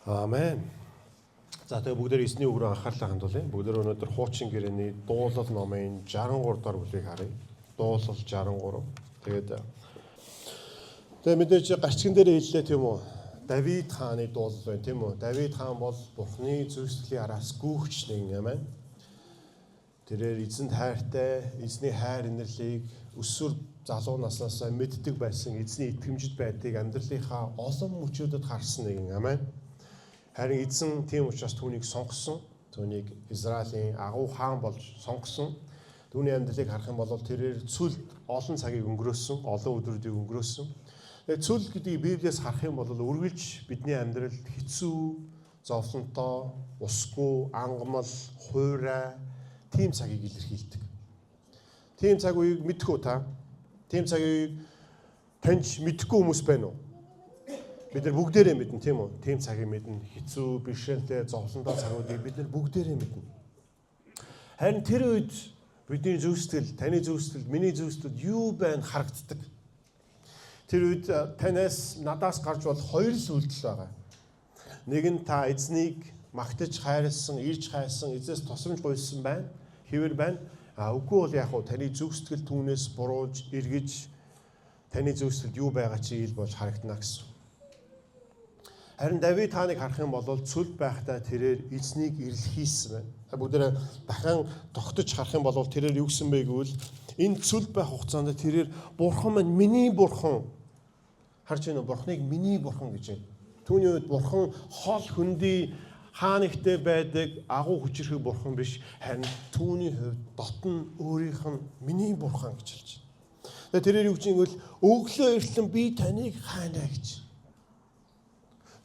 Аамен. За тэгээ бүгдээр эсний үгрээ анхаарлаа хандуулъя. Бүгдээр өнөөдөр хуучин гэрээний дуулал номын 63 дугаар бүлгийг харъя. Дуулал 63. Тэгээ мэдээж гарчган дээр хэллээ тийм үү? Давид хааны дуулал байна тийм үү? Давид хаан бол Бурхны зөвсгөлийн араас гүйгч нэгэн амин. Тэрээр эзэнт хайртай, эзний хайр инэрлийг өсвөр залуу наснаас мэддэг байсан эзний итгэмжид байдгийг амьдралынхаа олон мөчүүдэд харсан нэгэн амин. Харин эзэн тийм учраас түүнийг сонгосон. Түүнийг Израилийн агуу хаан болж сонгосон. Түүний амьдралыг харах юм бол тэрээр цүлд олон цагийг өнгөрөөсөн, олон өдрүүдийг өнгөрөөсөн. Тэгээ цүл гэдгийг Библиэс харах юм бол үргэлж бидний амьдралд хэцүү, зовлонтой, усгүй, ангамл, хуурай тийм цагийг илэрхийлдэг. Тийм цаг үеийг мэдэх үү та? Тийм цагийг таньж мэдэхгүй хүмүүс байна уу? Бид нар бүгдээрээ мэднэ тийм үү? Тийм цагийг мэднэ. Хэцүү, бишрэнтэй, зовлонтой цагуудыг бид нар бүгдээрээ мэднэ. Харин тэр үед бидний зөв сэтгэл, таны зөв сэтгэл, миний зөв сэтгэл юу байна харагддаг. Тэр үед танаас надаас гарч бол хоёр л үйлдэл байгаа. Нэг нь та эзнийг магтаж хайрлсан, ирж хайсан, эзээс тусламж гуйсан байна. Хэвэр байна. Үгүй бол яг уу таны зөв сэтгэл түүнээс бурууж, эргэж таны зөв сэтгэл юу байгаа чи ил болж харагдана гэсэн. Харин Давид хааныг харах юм бол цүлд байхдаа тэрээр эзнийг ирлхийсэн байна. Бүгдээ дахин тогтож харах юм бол тэрээр юу гэсэн бэ гэвэл энэ цүлд байх хугацаанд тэрээр бурхан маань миний бурхан. Харж байна уу? Бурханыг миний бурхан гэж байна. Түүний үед бурхан хол хөндий хаанигтэй байдаг агуу хүчрхэг бурхан биш. Харин түүний хувьд дотн өөрийнх нь миний бурхан гэж хэлж байна. Тэрээр юу гэж юм бол өглөө эртлэн би таныг хайнаа гэж.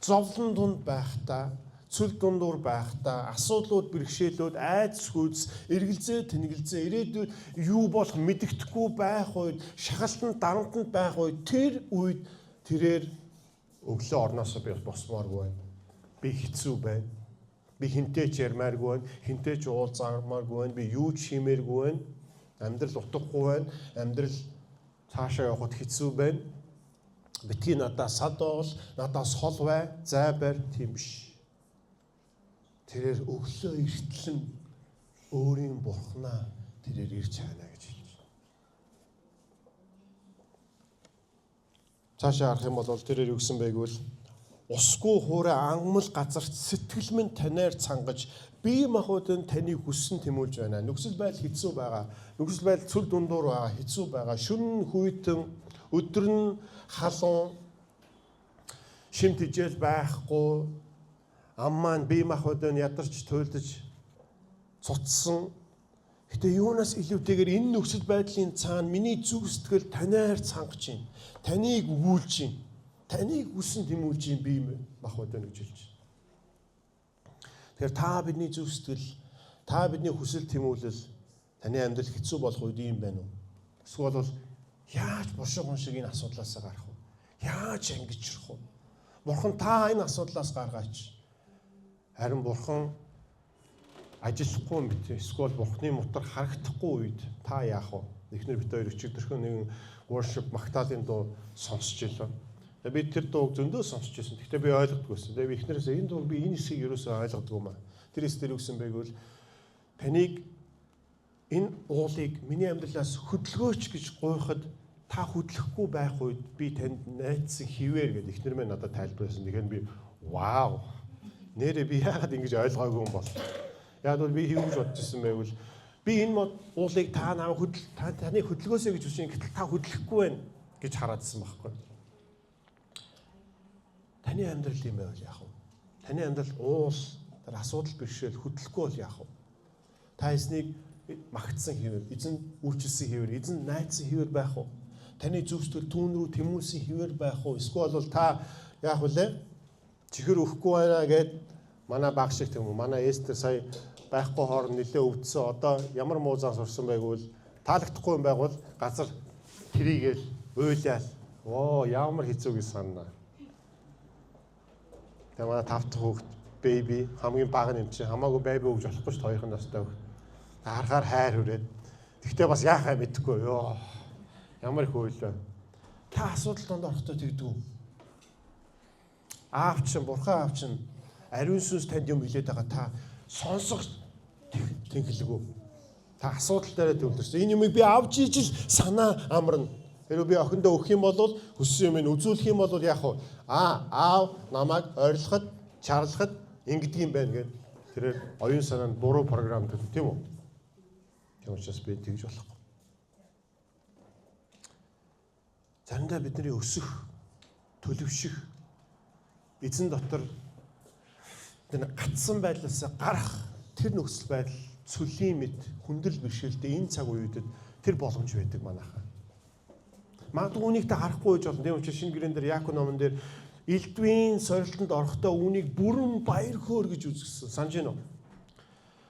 Зовлон дунд байхдаа, цүл дундуур байхдаа, асуудлууд, бэрхшээлүүд, айдас хүйц, эргэлзээ, тэнэгэлзээ, ирээдүйд юу болох мэддэхгүй байх үед, шахалтанд, дарамтанд байх үед, тэр үед тэрээр өглөө орноосоо би босмооргүй байна. Би хэцүү байна. Би хинтэй ч ярмааргүй байна. Хинтэй ч уулзаармааргүй байна. Би юу ч хиймээргүй байна. Амьдрал утгагүй байна. Амьдрал цаашаа явахд хэцүү байна. Битгий надаас садоол, надаас хол бай, зай барь тийм биш. Тэрээр өглөө эртлэн өөрийн бурхнаа тэрээр ирж хайна гэж хэлж байна. Цаашаа харах юм бол тэрээр юу гэсэн бэ гэвэл усгүй хуурай ангамл газарт сэтгэл минь танаар цангаж бие махбодын таныг хүссэн тэмүүлж байна. Нөхцөл байдал хэцүү байгаа. Нөхцөл байдал цүл дундуур байгаа, хэцүү байгаа. Шүн хүйтэн, өдөр нь халуун, шимт хижээл байхгүй, ам маань бие махбодын ядарч туйлдаж цуцсан. Гэтэ юунаас илүүтэйгээр энэ нөхцөл байдлын цаана миний зүг сэтгэл танаар цангаж байна. Таныг өгүүлж байна. Таныг үсэн тэмүүлж байна бие махбодын гэж хэлж байна. Тэгэхээр та бидний зүг сэтгэл, та бидний хүсэл тэмүүлэл таны амьдрал хэцүү болох үед юм байна уу? Эсвэл бол яаж бушиг шиг энэ асуудлаас гарах вэ? Яаж ангижрах вэ? Бурхан та энэ асуудлаас гаргаач. Харин бурхан ажиллахгүй мэт эсвэл бурханы мотор харагдахгүй үед та яах вэ? Эхнэр бит хоёр өчигдөрхөн нэгэн worship магтаалын дуу сонсч илээ. Би тэр дууг зөндөө сонсч байсан. Гэхдээ би ойлгодгүйсэн. Тэгээ би эхнэрээс энэ дууг би энэ хэсгийг ерөөсөө ойлгодгүй маа. Тэр хэсгээр юу гэсэн бэ гэвэл таныг энэ уулыг миний амьдралаас хөдөлгөөч гэж гуйхад та хөдлөхгүй байх үед би танд найдсан хിവэр гэдэг ихнэр минь надад тайлбарласан. Тэгэхээр би вау. Нэрээ би яагаад ингэж ойлгоогүй юм бол. Яг бол би хийвж бодож ирсэн байвал би энэ уулыг та намайг таны хөдөлгөөсэй гэж хүсэж гэтэл та хөдлөхгүй байна гэж хараадсан байхгүй. Таны амьдрал юм байвал яах вэ? Таны амьдрал уус, тэр асуудал бэрхшээл хөдлөхгүй бол яах вэ? Та эзнийг магтсан хിവэр, эзэн үйлчилсэн хിവэр, эзэн найдсан хിവэр байх уу? Таны зүг сэтгэл түүн рүү тэмүүлсэн хിвэр байх уу? Эсвэл бол та яах вэ? Чихэр өхгүй байна гэд манай баг шиг тийм үү? Манай Эстер сая байхгүй хооронд нэлээ өвдсөн. Одоо ямар муу зан сурсан байгвал таалагдахгүй юм байгвал газар тэрийгээл уйлаал. Оо ямар хэцүү гэж санана. Тэгээ манай 5 дахь хүүхэд baby хамгийн бага юм чи хамаагүй baby өгж болохгүй шүү дээ 2 настай хүүхэд. Харахаар хайр хүрээд. Тэгтээ бас яахаа мэдэхгүй ёо. Ямар их үйлээ. Та асуудал донд орохдоо тэгдэг үү? Аав чинь бурхан аав чинь ариун сүнс танд юм хэлээд байгаа та сонсох тэнхлэггүй. Та асуудал дээр төвлөрсөн. Энэ юмыг би авч ижил санаа амарна. Хэрвээ би охиндоо өгөх юм бол хүссэн юм үзүүлэх юм бол яах вэ? Аав намайг ойрлоход, чарлахад ингэдэг юм байна гэд тэрээр оюун санаанд буруу програм гэдэг тийм үү? Тийм учраас би тэгж болохгүй. Заримдаа бидний өсөх, төлөвшөх эзэн дотор тэр гацсан байдлаас гарах тэр нөхцөл байдал цөлийн мэд хүндэл бэрхшээлтэй энэ цаг үеүүдэд тэр боломж байдаг манайхаа. Магадгүй үнийг та харахгүй байж болно. Тийм учраас шинэ гэрэн дээр Яаков номон дээр элдвийн сорилтонд орохдоо үүнийг бүрэн баяр хөөр гэж үзгэсэн. Санаж байна уу?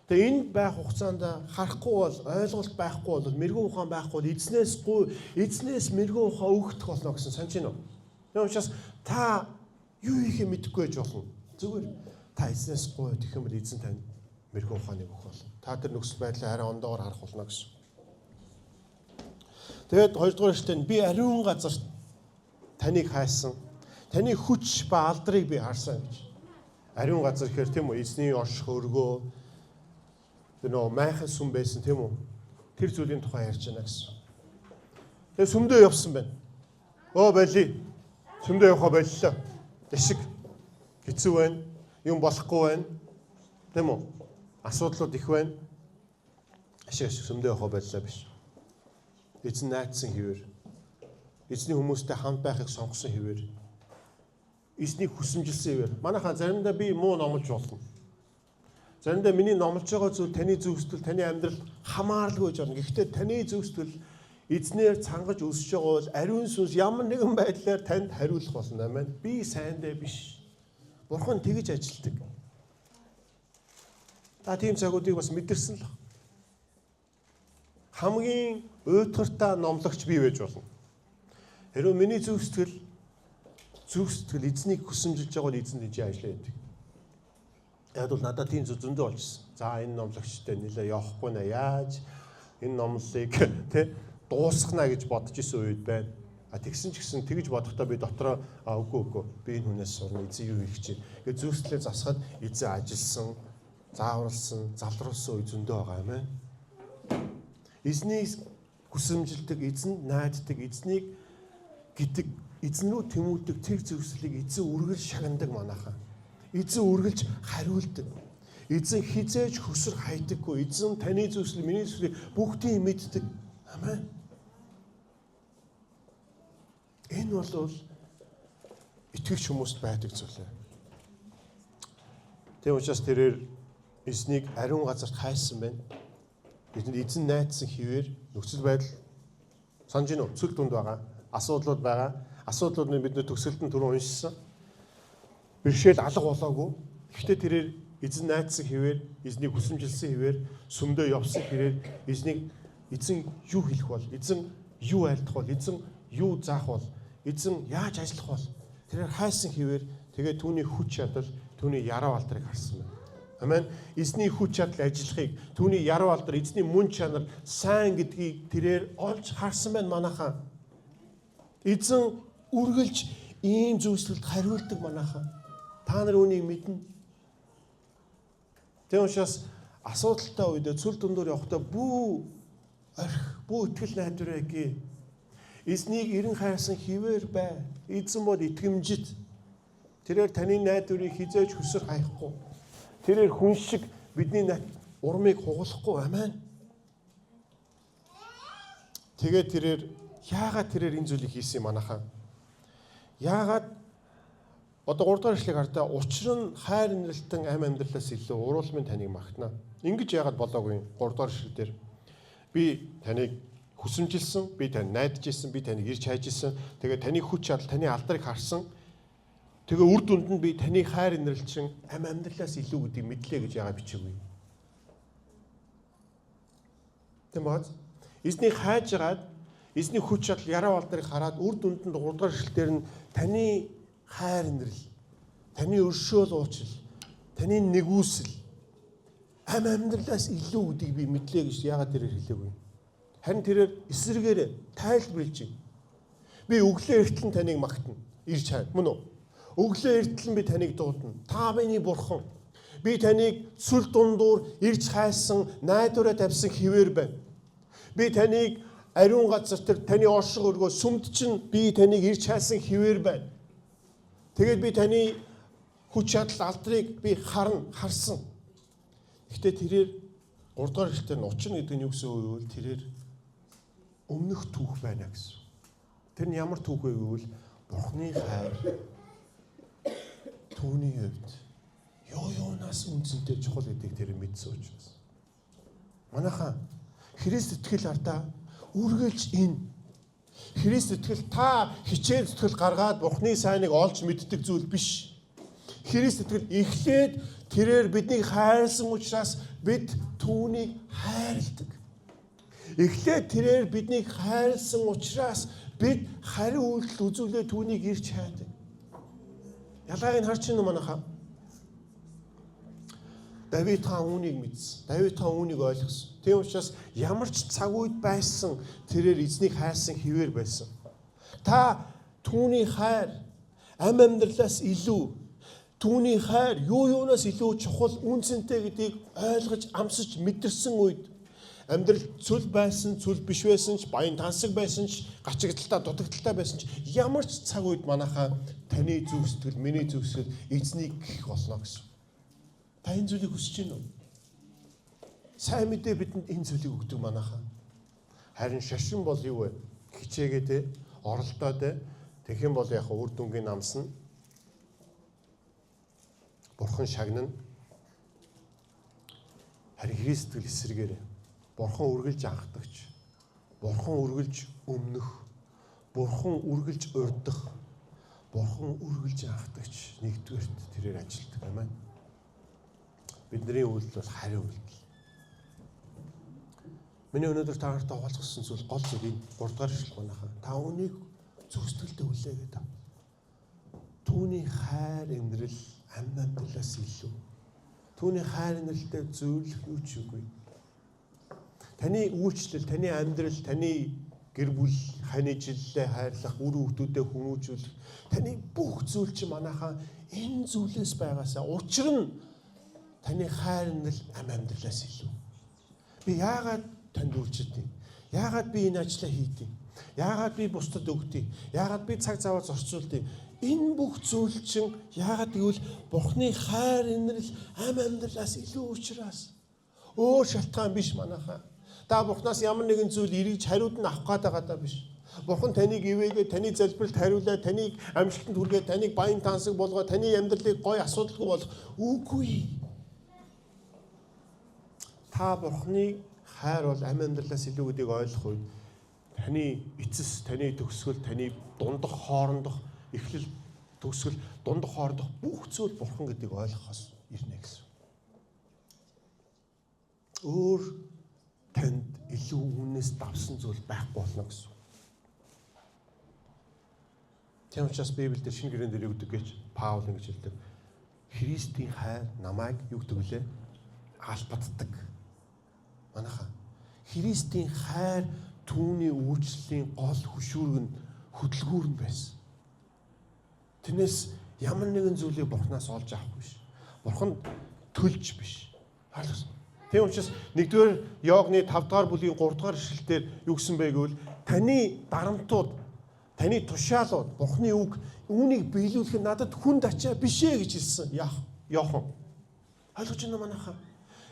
Тэгээ энэ байх хугацаанд харахгүй бол ойлголт байхгүй бол мэрэгэн ухаан байхгүй бол эзнээс мэрэгэн ухаан өгөх болно гэсэн санаж байна уу? Тийм учраас та юу хийхээ мэдэхгүй байж болно. Зүгээр та эзнээс гуй гэх юм бол эзэн тань мэрэгэн ухааныг өгөх болно. Та тэр нөхцөл байдлаа арай ондоогоор харах болно гэсэн. Тэгээд 2 дугаар эшлэлд би ариун газар таныг хайсан. Таны хүч ба алдрыг би харсан гэж. Ариун газар гэхээр тийм үү? Эзний орш хөргөө нөө майхан сүм байсан тийм үү? Тэр зүйлийн тухай ярьж байна гэсэн. Тэгээд сүмдөө явсан байна. Байли. Сүмдөө явахаа боллоо. Дэшиг хэцүү байна. Юм болохгүй байна. Тийм үү? Асуудлууд их байна. Ашиг сүмдөө явахаа боллоо биш. Эзэн найдсан хэвээр. Эзний хүмүүстэй хамт байхыг сонгосон хэвээр. Эзнийг хүсэмжилсэн хэвээр. Манайхаа заримдаа би муу номлож болно. Заримдаа миний номлож байгаа зүйл таны зөвсдөл, таны амьдрал хамааралгүй гэж байна. Гэхдээ таны зөвсдөл эзнээр цангаж өсөж байгаа бол ариун сүнс ямар нэгэн байдлаар танд хариулах болно. Амен. Би сайндаа биш. Бурхан тэгж ажилтдаг. Та тийм цагуудыг бас мэдэрсэн л. Хамгийн уйтгартай номлогч би байж болно. Хэрвээ миний зөвсдөл эзнийг хүсэмжилж байгаа бол эзэн дижи ажиллаа гэдэг. Яг бол надад тийм зөндөө болчихсон. За энэ номлогчтой нэлээ явахгүй наа яаж энэ номлыг дуусгана гэж бодож исэн үед байна. Тэгсэн ч гэсэн тэгж бодохдоо би дотроо үгүй би энэ хүнээс сурна эзэн юу хийх чинь. Гэхдээ зөвсдлээ засахад эзэн ажилсан, зааварлсан, залруулсан үе зөндөө байгаа юм байна. Эзнийг хүсэмжилдэг, эзэн найддаг, эзнийг гэдэг, эзэн рүү тэмүүлдэг тэр зөвслийг эзэн үргэлж шагнадаг манайхаа. Эзэн үргэлж хариулдаг. Эзэн хизээж хөсөр хайдаггүй. Эзэн таны зөвслийг, миний зөвслийг бүгдийг мэддэг. Амен. Энэ бол итгэгч хүмүүст байдаг зүйл. Тийм учраас тэрээр эзнийг ариун газарт хайсан байна. Бидэнд эзэн найдсан хэвээр нөхцөл байдал санаж гинөө цөл дүнд байгаа. Асуудлууд байгаа. Асуудлууд нь бид төгсгөлтөнд түрүү уншсан. Бэрхшээл алга болоогүй. Гэхдээ тэрээр эзэн найдсан хэвээр, эзнийг хүсэмжилсэн хэвээр, сүмдөө явсан хэрээр эзэн юу хэлэх бол, эзэн юу айлдах бол, эзэн юу заах бол, эзэн яаж ажиллах бол тэрээр хайсан хэвээр тэгээд түүний хүч чадал, түүний яруу алдрыг харсан байна. Амен. Эзний хүч чадал ажиллахыг, түүний яруу алдар, эзний мөн чанар сайн гэдгийг тэрээр олж харсан байна манайхаа. Эзэн үргэлж ийм зүйлсэлд хариулдаг манайхаа. Та нар үүнийг мэднэ. Тийм учраас асуудалтай үед цүл дундуур явахдаа бүү итгэл найдварыг эзнийг эрен хайрсан хിവэр бай. Эзэн бол итгэмжит. Тэрээр таны найдварыг хизээж хөсөр хаяхгүй. Тэрээр хүн шиг бидний урмыг хугалахгүй. Амен. Тэгээд тэрээр яагаад тэрээр энэ зүйлийг хийсэн юм манайхаа? Яагаад одоо 3 дахь эшлэгийг хардаа учир нь хайр инрэлтэн амь амьдралаас илүү уруулмын таныг магтана. Ингэж яагаад болоогүй 3 дахь эшлэлдэр би таныг хүсэмжилсэн, би тань найдаж исэн, би таныг ирж хайж исэн. Тэгээд таны хүч чадал, таны алдрыг харсан. Тэгээ үр дүнд нь би таны хайр инрэлчин амь амьдралаас илүү гэдгийг мэдлээ гэж яагаад бичээгүй. Тийм бааз. Эзнийг хайж агаад эзний хүч чадал, яруу алдрыг хараад үр дүнд нь 3 дахь эшлэлдэр нь таны хайр инрэл, таны өршөөл уучлал, таны нэгүсэл амь амьдралаас илүү гэдгийг би мэдлээ гэж яагаад тэрээр хэлээгүй. Харин тэрээр эсэргээрээ тайлбарлаж байна. Би өглөө эртлэн таныг магтана. Ирж хайр. Мөн үү? Өглөө эртлэн би таныг дуудана. Та миний бурхан. Би таныг сүл дундуур ирж хайсан, найдвараа тавьсан хിവэр байна. Би таныг ариун газар тэр таны орших өргөө сүмд чинь би таныг ирж хайсан хിവэр байна. Тэгээд би таны хүч чадал алдрыг би харсан. Гэхдээ тэрээр 3 дугаар хэлтэй нь учрна гэдэг нь юу гэсэн үг вэ? Тэрээр өмнөх түүх байна гэсэн. Тэр нь ямар түүх вэ гэвэл Бурхны хайр түүний хувьд юунаас үнцэнтэй чухал гэдгийг тэр мэдсэн учраас. Манайхаа Христ итгэл ардаа үргэлж энэ Христ итгэл та хичээл зүтгэл гаргаад Бурхны сайныг олж мэддэг зүйл биш. Христ итгэл эхлээд тэрээр биднийг хайрлсан учраас бид түүнийг хайрладаг. Эхлээд тэрээр биднийг хайрлсан учраас бид хариу үйлдэл үзүүлээ түүнийг ирж хайдаг. Ялгааг нь харж байна уу манайхаа? Давид хаан үүнийг мэдсэн. Давид хаан үүнийг ойлгосон. Тийм учраас ямар ч цаг үед байсан тэрээр эзнийг хайрсан хിവэр байсан. Та түүний хайр ам амьдралаас илүү, түүний хайр юунаас илүү чухал үнцэнтэй гэдгийг ойлгож амсаж мэдэрсэн үед амьдрал цүл байсан, цүл биш байсан ч, баян тансаг байсан ч, гачигдaltaа дутагдaltaа байсан ч ямар ч цаг үед манайхаа таны зүв сэтгэл, миний зүв сэтгэл эзнийг гих болно гэсэн. Та энэ зүйлийг хүсэж байна уу? Сайн мэдээ бидэнд энэ зүйлийг өгдөг манайхаа. Харин шашин бол юу вэ? Хичээгээд, оролдоод, тэгэх юм бол яг үр дүнгийн намсна. Бурхан шагнана. Харин Христ итгэл эсрэгээрээ Бурхан үргэлж анхдагч. Бурхан үргэлж өмнөх. Бурхан үргэлж урдах. Бурхан үргэлж анхдагч. Нэгдүгээрт тэрээр ажилтдаг. Амен. Бидний үйлдэл бол хариу үйлдэл. Миний өнөөдөр та нартай хуваалцсан зүйл гол зүйл энэ 3 дугаар ишлэл манайхаа. Та үнийг зүв сэтгэлдээ хүлээ гэдэг. Түүний хайр инрэл амьдралаас илүү. Түүний хайр инрэлтэй зөвлөх юу ч үгүй. Таны үйлчлэл, таны амьдрал, таны гэр бүл, ханы жилдээ хайрлах, үр хүүхдүүдэд хүмүүжүүлэх, таны бүх зүйл чинь манайхаа энэ зүйлээс байгаасаа. Учир нь таны хайр инрэл амьдралаас илүү. Би яагаад танд үйлчилдэг? Яагаад би энэ ажлаа хийдэг? Яагаад би бусдад өгдөг? Яагаад би цаг зав зарцуулдаг? Энэ бүх зүйл чинь яагаад гэвэл Бурхны хайр инрэл амьдралаас илүү учраас. Өөр шалтгаан биш манайхаа. Та Бурхнаас ямар нэгэн зүйл эргэж хариуд нь авах гээд байгаа даа биш. Бурхан таныг ивэгээ, таны залбиралд хариулаад, таныг амжилтанд хүргээд, таныг баян тансаг болгоод, таны амьдралыг гоё асуудалгүй болгох үгүй. Та Бурхны хайр бол амьдралаас илүү гэдгийг ойлгох үед таны эцэс, таны төгсгөл, таны дундах хоорондох эхлэл төгсгөл, дундах хоорондох бүх зүйл Бурхан гэдгийг ойлгохоос ирнэ гэсэн. Өөр танд илүү үнээс давсан зүйл байхгүй болно гэсэн. Тийм учраас Библиэлд шинэ гэрэн дээр юу гэдэг гэж Паул ингэж хэлдэг. Христийн хайр намайг юу гэдэг вүлээ? Албаддаг. Манайхаа Христийн хайр түүний үйлчлэлийн гол хөшүүрэг нь хөдөлгүүр нь байсан. Тэрнээс ямар нэгэн зүйлийг Бурханаас олж авах биш. Бурхан төлж биш. Ойлгосон. Тийм учраас 1-р Иоанны 5 дугаар бүлгийн 3 дугаар ишлэлээр юу гэсэн бэ гэвэл таны дарамтууд, таны тушаалууд, Бурхны үг үүнийг биелүүлэх нь надад хүнд ачаа биш ээ гэж хэлсэн. Иохан. Ойлгож байна уу манайхаа?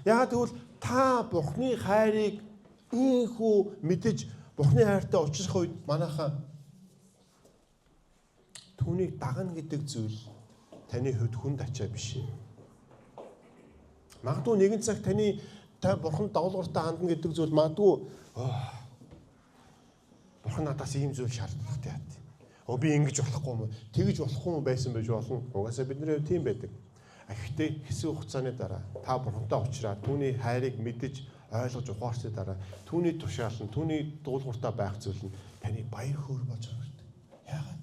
Яагаад гэвэл та Бурхны хайрыг ийхүү мэдэж Бурхны хайртай уулзах үед манайхаа түүнийг дагна гэдэг зүйл таны хувьд хүнд ачаа биш ээ. Магадгүй нэгэн цаг та Бурханд дагуулгартай хандна гэдэг зүйл магадгүй Бурхан надаас ийм зүйл шаардлагатай яа. Би ингэж болохгүй юм. Тэгж болохгүй байсан байж болно. Угаасаа бидний хувьд тийм байдаг. Гэхдээ хэсэг хугацааны дараа та Бурхантай уулзраад түүний хайрыг мэдэж ойлгож ухаарсны дараа түүний тушаал нь, түүний дуулууртай байх зүйл нь таны баяр хөөр болж харагддаг. Яагаад?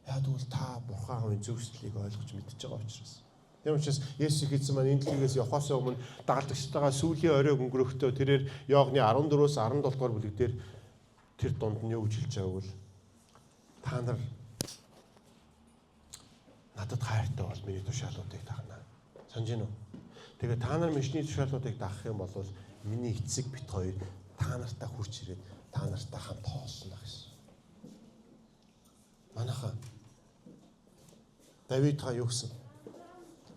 Яагаад гэвэл та Бурханы зөв сэтгэлийг ойлгож мэдж байгаа учраас. Тийм учраас Есүс эзэн маань энэ дэлхийгээс явахаас өмнө дагалдагчтайгаа сүүлийн оройг өнгөрөхдөө тэрээр Иоанны 14-өөс 17 дугаар бүлэг дээр тэр дунд нь юу гэж хэлж байгааг бол та нар надад хайртай бол миний тушаалуудыг дагна. Санаж гинөө. Тэгээ та нар миний тушаалуудыг дагах юм бол миний эцэг бит хоёр та нартай хурж ирээд та нартай хамт хооллоно гэсэн. Манайхаа Давид та юу гэсэн?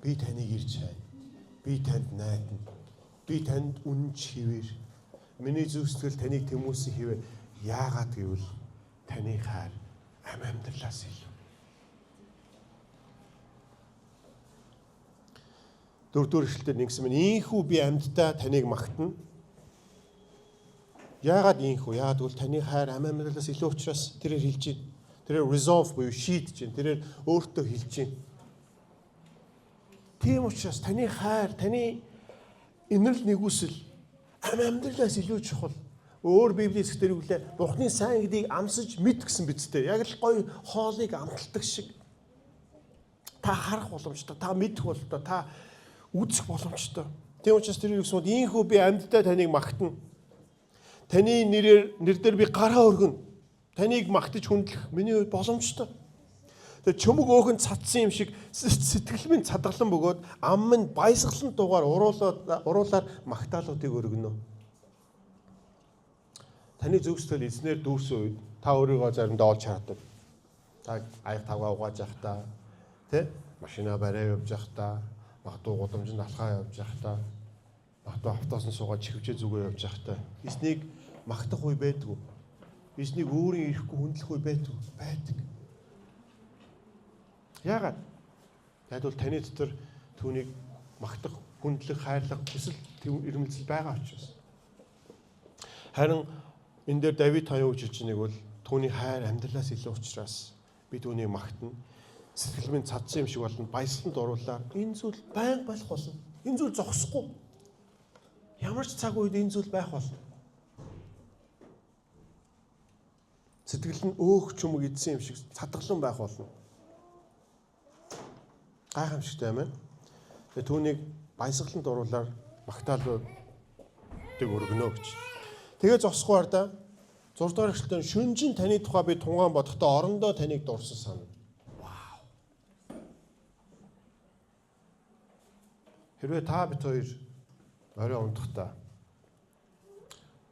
Би таныг ирж байна. Би танд найдана. Би танд үнэн чивэр. Миний зүсгэл таныг тэмүүсэн хийвэ. Яагаад гэвэл таны хайр амьдралаас илүү. Дөрөвдүгээр эшлэлээр нэгсэн мэн ийхүү би амьдтай таныг магтана. Яагаад ийхүү? Яагаад гэвэл таны хайр амьдралаас илүү учраас тэрээр хэлж байна. Тэрээр resolve буюу шийдэж байна. Тэрээр өөртөө хэлж байна. Тийм учраас таны хайр, таны инэрл нэгүсэл амьдралаас илүү чухал. Өөр Библийн эсгээр үглээ Бурхны сайн гэдгийг амсаж мэд гэсэн бидтэй. Яг л гоё хоолыг амталдаг шиг. Та харах боломжтой, та мэдэх боломжтой, та үзэх боломжтой. Тийм учраас тэр юу гэсэн бэ? Ийхүү би амьдтай таныг магтана. Таны нэр дээр би гараа өргөнө. Таныг магтаж хүндлэх миний хувьд боломжтой. Тэгээ чөмөг өөхөн цадсан юм шиг сэтгэл минь цадгалан бөгөөд ам минь баясгалан дугаар уруулаар магтаалуудыг өргөнө. Таны зөвсгөл эзнэр дүүрсэн үед та өөрийгөө заримдаа олж хардаг. Та аяг тавгаа угааж явахдаа, тэ машина барай явж явахдаа, магадгүй гудамжинд алхаа явж явахдаа, магадгүй автоосны суугаад чихвчээ зүгөө явж явахдаа эзнийг магтах үе байдгүй. Эзнийг өөрийн ирэхгүй хүндлэх үе байдаг. Яагаад? Яг бол таны дотор түүнийг магтах, хүндлэх, хайрлах хүсэл ирмэлзэл байгаа учраас. Харин энэ дээр Давид та юу гэж хэлж байгааг бол түүний хайр амьдралаас илүү учраас би түүнийг магтана. Сэтгэл минь цадсан юм шиг болно. Баясгаланд оруулаад энэ зүйл байнга болох болно. Энэ зүйл зогсохгүй. Ямар ч цаг үед энэ зүйл байх болно. Сэтгэл нь өөх чүмэг идсэн юм шиг цадгалан байх болно. Гайхамшигтай юм байна. Тэгээ түүнийг баясгаланд оруулаад магтаалуудыг өргөнө гэж. Тэгээ зогсохоор да 6 дугаар эшлэлээр шүнжин таны тухай би тунгаан бодохдоо орондоо таныг дурсан санана. Вау. Хэрвээ та бид хоёр орой унтахдаа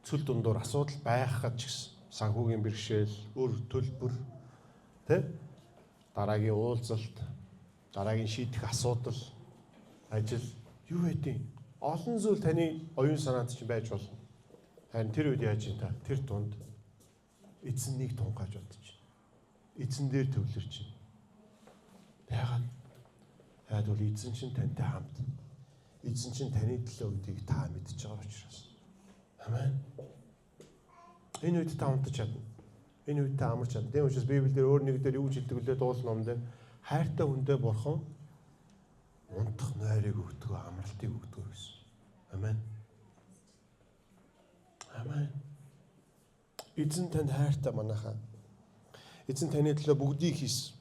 цүл дундуур асуудал байх гэж гисэн санхүүгийн бэрхшээл, өр төлбөр, тэ дараагийн уулзалт, дараагийн шийдэх асуудал, ажил юу хэдий олон зүйл таны оюун санаанд чинь байж болно. Харин тэр үед яаж юм та? Тэр дунд эзэн нэг тунгааж бодож байна. Эзэн дээр төвлөрч байна. Яагаад бол эзэн чинь тантай хамт. Эзэн чинь таны төлөө үдийг та мэдж байгаа учраас. Амен. Энэ үед та унтаж чадна. Энэ үед та амарч чадна. Тийм учраас Библиэлд өөр нэг дээр юу хэлдэг вүлээ дуул номдэр хайртай хүндээ бурхан унтах нойрыг өгдөг, амралтыг өгдөг гэсэн. Амен. Амен. Эзэн танд хайртай манайхаа. Эзэн таны төлөө бүгдийг хийсэн.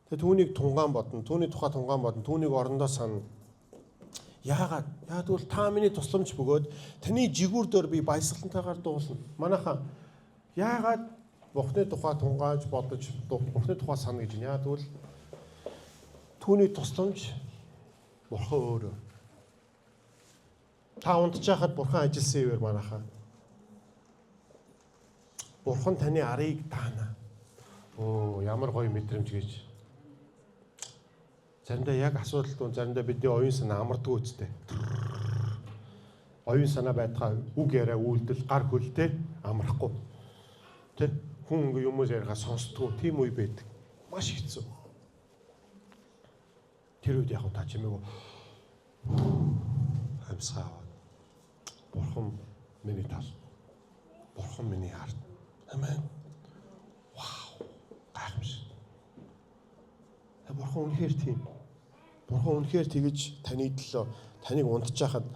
Тэгээ түүнийг тунгаан бодно, түүний тухай тунгаан бодно, түүнийг орондоо сана. Яагаад? Яагаад бол та миний тусламж бөгөөд таны жигүүр дээр би баясгалантайгаар дуулна. Манайхаа яагаад Бурхны тухай тунгааж бодож, Бурхны тухай сана гэж. Яагаад бол түүний тусламж Бурхан өөрөө. Та унтж байхад Бурхан ажилласан юм манайхаа. Бурхан таны арыг даана. Оо, ямар гоё мэдрэмж гэж. Заримдаа яг асуудал дунд заримдаа бидний оюун санаа амардаг үстэй. Оюун санаа байтгаа үг яриа үйлдэл гар хөлтэй амрахгүй. Тэ хүн ингээ юмс яриага сонсдгоо тийм үе байдаг. Маш хэцүү. Тэр үед яг та чимээгөө амьсгаа. Бурхан миний тал. Бурхан миний ард. Амен. Вау. Гайхамшиг. Бурхан үнэхээр тийм. Бурхан үнэхээр тэгэж таны төлөө таныг унтж байхад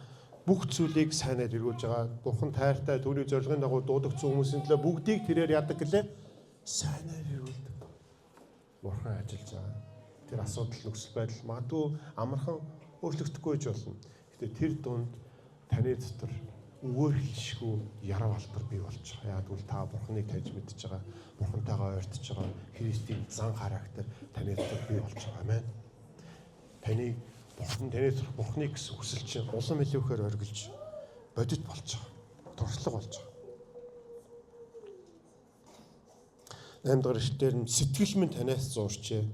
бүх зүйлийг сайнаар эргүүлж байгаа. Бурхан тайртай түүний зорилгын дагуу дуудагдсан хүмүүсийн төлөө бүгдийг тэрээр яадаг гэлээ сайнаар эргүүлдэг. Бурхан ажиллаж байгаа. Тэр асуудал нөхцөл байдал магадгүй амархан өөрчлөгдөхгүй ч болно. Гэтэ тэр дунд таны дотор өгөөр хэлшгүй яруу алдар бий болж байгаа. Яг үл та Бурхныг таньж мэдж байгаа, Бурхантайгаа ойртож байгаа Христийн зан характер таны дотор бий болж байгаа. Амен. Таны Бурхан таны дотор Бурхныг гэсэн хүсэл чинь улам илүүхээр оргилж бодит болж байгаа. Туршлага болж байгаа. 8 дахь эшлэлээр нь сэтгэл минь танаас зуурчээ.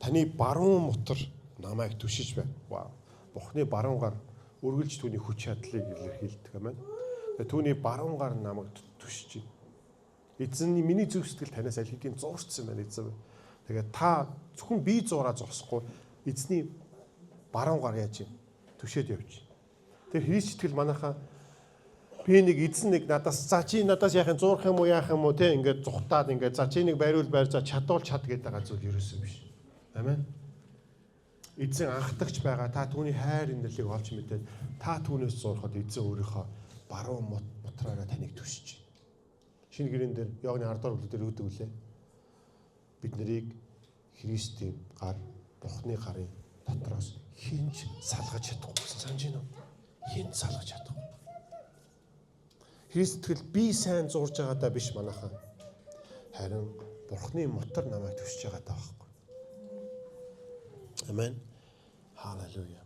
Таны баруун мотор намайг түшиж байна. Вау. Бурхны баруун гар үргэлж түүний хүч чадлыг илэрхийлдэг юм байна. Тэгээ түүний баруун гар намайг түшиж байна. Эзэн миний зүрх сэтгэл танаас аль хэдийн зуурчсан байна эзэн. Тэгээ та зөвхөн бие зураа зогсохгүй эзний баруун гар яаж юм түшээд явж. Тэр Христ сэтгэл манайхаа би нэг эзэн нэг надаас за чи надаас яах юм зурх юм уу яах юм уу те ингээд зүхтаад ингээд за чи нэг байруул байр за чадвал чад гэдэг байгаа зүйл ерөөсөн биш. Амен. Эзэн анхдагч байгаа та түүний хайр инэрлийг олж мэдээд та түүнээс зурхад эзэн өөрийнхөө баруун мотраараа таныг түшиж байна. Шинэ гэрэн дээр Иоганны 10 дугаар бүлэг дээр өгдөг үлээ. Бид нарыг Христийн гар, Бурхны гарын дотроос хинж салгаж чадахгүй гэсэн санаж байна уу? Хинж салгаж чадахгүй. Христ сэтгэл би сайн зурж байгаадаа биш манайхаа. Харин Бурхны мотор намайг түшиж байгаадаа байхгүй. Амен. Халелуя.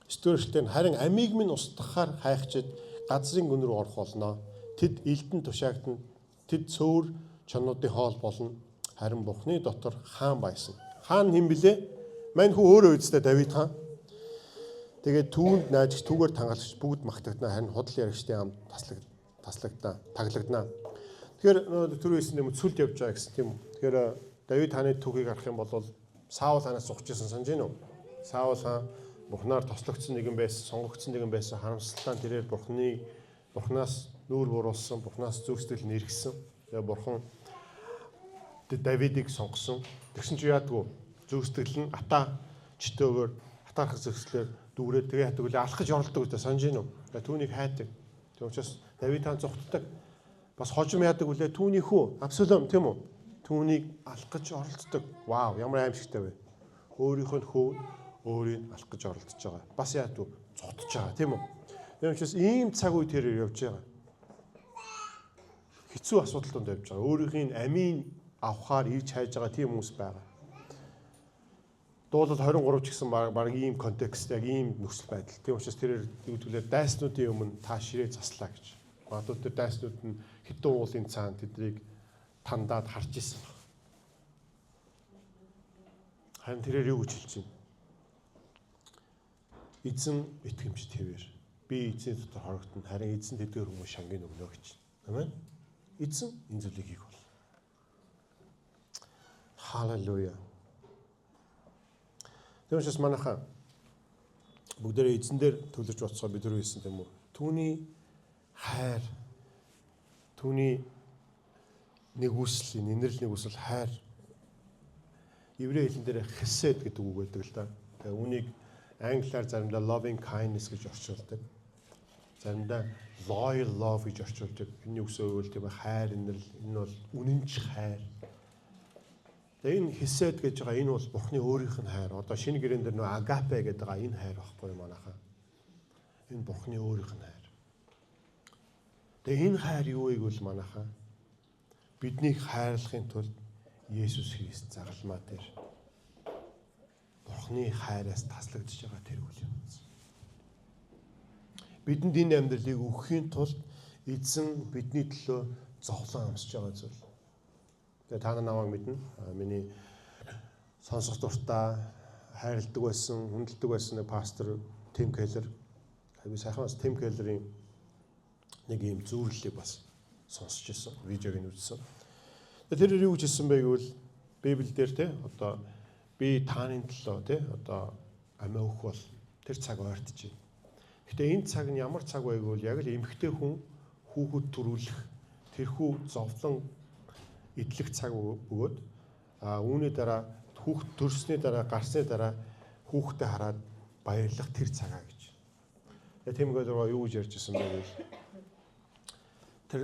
Стөрөлтөнд харин амийг минь устгахаар хайхчид газрын гүн рүү орох болно. Тэд элдэн тушаагдана. Тэд цөөр чонуудын хоол болно. Харин Бурхны дотор хаан байсан. Хаан хэн блэ? Мань хүү өөрөө үстэй Давид хаан. Тэгээд түүнд найдагч түүгээр тангалагч бүгд магтагдана. Харин худал яригчдын ам таглагдана. Тэгэхээр түр үйсэн юм цүлд явж байгаа гэсэн тийм үү. Тэгэхээр Давид хааны түүхийг харах юм бол Саул хаанаас зогсож байсан санаж байна уу? Саул хаан Бурхнаар тослогдсон нэгэн байсан, сонгогдсон нэгэн байсан. Харамсалтай тэрээр Бурхнаас нүүр буруулсан, Бурхнаас зүрх сэтгэл нэргсэн. Тэгээ Бурхан Давидыг сонгосон. Тэгсэн чи яадгүй зүрх сэтгэл нь атаархах зөкслөөр дүүрээд тэгээ яадаг үлээ алхаж оролдог гэдэг санаж байна уу? Тэгээ түүнийг хайдаг. Тэг учраас Давид хаан зүхтдаг. Бас хожим яадаг үлээ түүний хүү Абсалом тийм үү? Түүнийг алхаж оролцдог. Вау, ямар аимшигтай вэ? Өөрийнх нь хүү өөрийг алхаж оролцож байгаа. Бас яадаг зүхтж байгаа тийм үү? Тийм учраас ийм цаг үе тэрээр явж байгаа. Хэцүү асуудал донд явж байгаа. Өөрийнхөө амийн авахаар ирж хайж байгаа тийм хүмүүс байгаа. Дуулал 23 ч гэсэн баг ийм контекст яг ийм нөхцөл байдал. Тийм учраас тэрээр югдүүлээ дайснуудын өмнө та ширээ заслаа гэж. Магадгүй тэр дайснууд нь хитэн уулын цаана тэднийг тандаад харж исэн баг. Харин тэрээр юу гэж хэлж байна? Эзэн итгэмж твэр. Би эзний дотор хорогдсон. Харин эзэн тэдгээр хүмүүс шангийн өгнө гэж. Амен. Эзэн энэ зүйлийг хийх бол. Халелуя. Тэгвэл манайхаа бүгдээрээ эзэн дээр төлөж боцгоо бид нар хэлсэн юм уу? Түүний хайр, түүний нэгүслийн, инэрл нэгүсэл хайр. Еврей хэлэн дээр хесед гэдэг үг байдаг л да. Тэгээ үүнийг англиар заримдаа loving kindness гэж орчуулдаг. Заримдаа loyal love гэж орчуулдаг. Энэ үгсөө тийм хайр, инэрл, энэ бол үнэнч хайр. Тэгээ энэ хесед гэж байгаа энэ бол Бурхны өөрийнх нь хайр. Одоо шинэ гэрэн дээр нөө агапе гэдэг байгаа энэ хайр байхгүй манайхаа. Энэ Бурхны өөрийнх нь хайр. Тэгээ энэ хайр юу вэ гэвэл манайхаа биднийг хайрлахын тулд Есүс Христ загалмаа дээр Бурхны хайраас таслагдж байгаа тэр үйл юм. Бидэнд энэ амьдралыг өгөхийн тулд эзэн бидний төлөө зовлон амсж байгаа зүйл. Тэгээ та намайг мэднэ. Миний сонсох дуртай хайрладаг байсан, хүндэлдэг байсан нэг пастор Тим Келлер. Би сайхан бас Тим Келлерийн нэг юм зөвлөлийг бас сонсч ирсэн, видеог нь үзсэн. Тэр юу гэж хэлсэн бэ гэвэл Библиэлд те одоо би тааны төлөө те одоо амиа өгөх бол тэр цаг ойртож байна. Гэтэ энэ цаг нь ямар цаг вэ гэвэл яг л эмэгтэй хүн хүүхэд төрүүлэх тэрхүү зовлон идэлх цаг бөгөөд үүний дараа хүүхэд төрсний дараа гарсны дараа хүүхдэд хараад баярлах тэр цагаа гэж. Тэгээ Тимгэл рүү юу гэж ярьж ирсэн бэ гэвэл тэр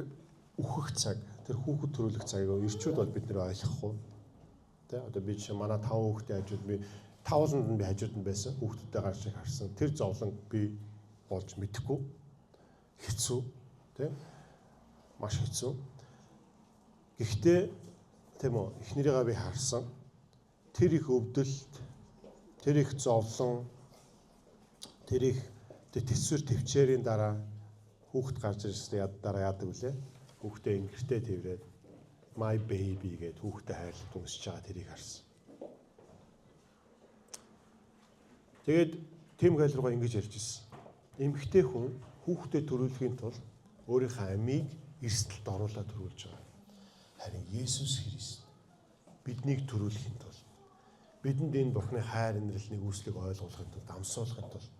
үхэх цаг, тэр хүүхэд төрүүлэх цагийг ирчүүд бол бид нэр ойлгохгүй. Тэ одоо би чинь манай 5 хүүхдийн хажууд би 500-д нь би хажууд нь байсан. Хүүхдүүдтэй гарч харсан. Тэр зовлон би болж мэдэхгүй. хэцүү, тийм маш хэцүү. Гэхдээ тийм үү эхнэрийгээ би харсан. Тэр их өвдөлт, тэр их зовлон, тэр их тэсвэр төвчээрийн дараа хүүхэд гарч ирсэн дараа яадаг вүлээ. Хүүхдээ ингэртэй тэрвээд my baby гэд хүүхдээ хайрлах дүнсэж байгаа тэрийг харсан. Тэгээд Тим Келлер руу ингэж ярьж ирсэн. Эмэгтэй хүн хүүхдээ төрүүлэхийн тулд өөрийнхөө амийг эрсдэлд оруулаад төрүүлж байгаа. Харин Есүс Христ биднийг төрүүлэхийн тулд бидэнд энэ Бурхны хайр инрэл нэгүслийг ойлгуулахын тулд амсуулахын тулд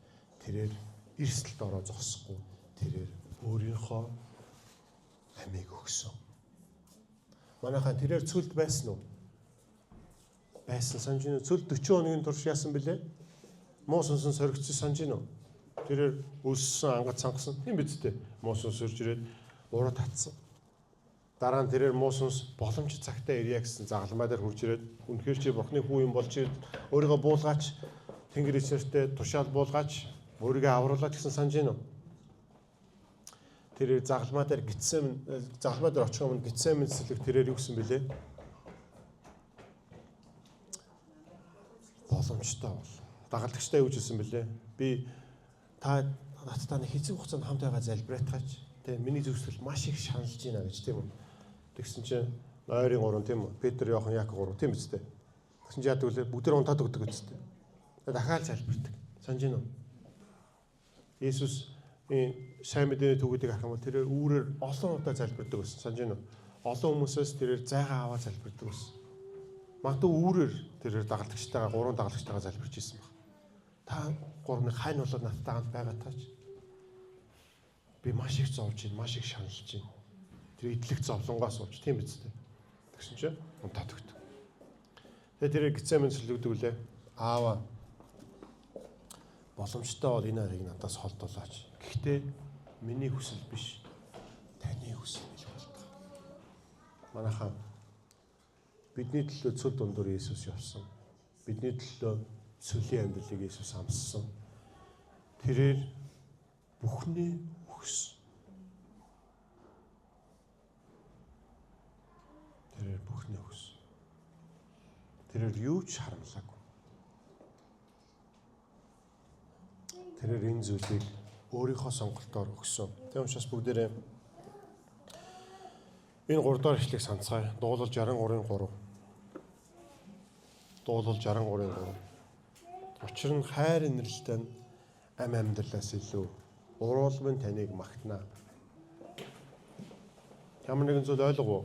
тэрээр эрсдэлд ороо зогсохгүй тэрээр өөрийнхөө амийг өгсөн. Манайхан тэрээр цүлд байсан уу? Байсан санаж байна. Цүлд 40 хоногийн турш яасан бэлээ? Муу сонсон соригдсон санаж байна уу? Тэрээр өссөн ангад цангасан юм бидтэй. Муу сонс сөрж ирээд уруу татсан. Дараа нь тэрээр муу сонс боломж цагтаа ирья гэсэн загалмай дээр хурж ирээд үнэхээр чи Бурхны хүү юм болж өөрийгөө буулгаач Тэнгэр эсрэгтэй тушаал буулгаач өөрийгөө авруулаач гэсэн санаж байна уу? Тэрээр загалмай дээр очих юм гитсэн мэдлэг тэрээр юу гэсэн бэлээ? Боломжтой бол. Дагалдагчтай юу гэсэн бэлээ? Би та надтай нэг хэцүү хугацаанд хамт байгаа залбираатгаач. Тэ миний зөвсөл маш их шаналж байна гэж тийм үү? Тэгсэн чинь ойрын 3 тийм үү? Петр, Иохан, Яаков 3 тийм үстэй. Тэгсэн чинь яадаг вэ? Бүгд унтаад өгдөг үстэй. Дахиад залбирдаг. Санаж байна уу? Есүс сайн мэдээний түүхийг харах юм бол тэрээр үүрээр олон удаа залбирдаг байсан. Санаж байна уу? Олон хүмүүсээс тэрээр зайгаа аваад залбирдаг байсан. Магадгүй үүрээр тэрээр дагалдагчтайгаа 3 дагалдагчтайгаа залбирч ирсэн баг. Та 3-ыг хань болоод надтай хамт байгаа таач. Би маш их зовж байна, маш их шаналж байна. Тэр идлэх зовлонгоос болж тийм биз дээ. Тэгсэн чинь унтаад өгдөг. Тэгээ тэрээр гитсэн мэдлэгдэг үлээ. Аава боломжтой бол энэ арыг надаас холдуулаач. Гэхдээ миний хүсэл биш. Таны хүсэл бий болдог. Манайхаа бидний төлөө цөл дундуур Есүс явсан. Бидний төлөө цөлийн амьдралыг Есүс амссан. Тэрээр бүхний өгсөн. Тэрээр бүхний өгсөн. Тэрээр юу ч харамлаагүй. Тэрээр энэ зүйлийг өөрийнхөө сонголтоор өгсөн. Тийм учраас бүгдээрээ энэ 3 дахь ишлэгийг санацгаая. Дуулал 63-ын 3. Дуулал 63-ын 3. Учир нь хайр инрэлтэй ам амьдралаас илүү уруулмын таныг магтнаа. Ямар нэгэн зүйл ойлгов уу?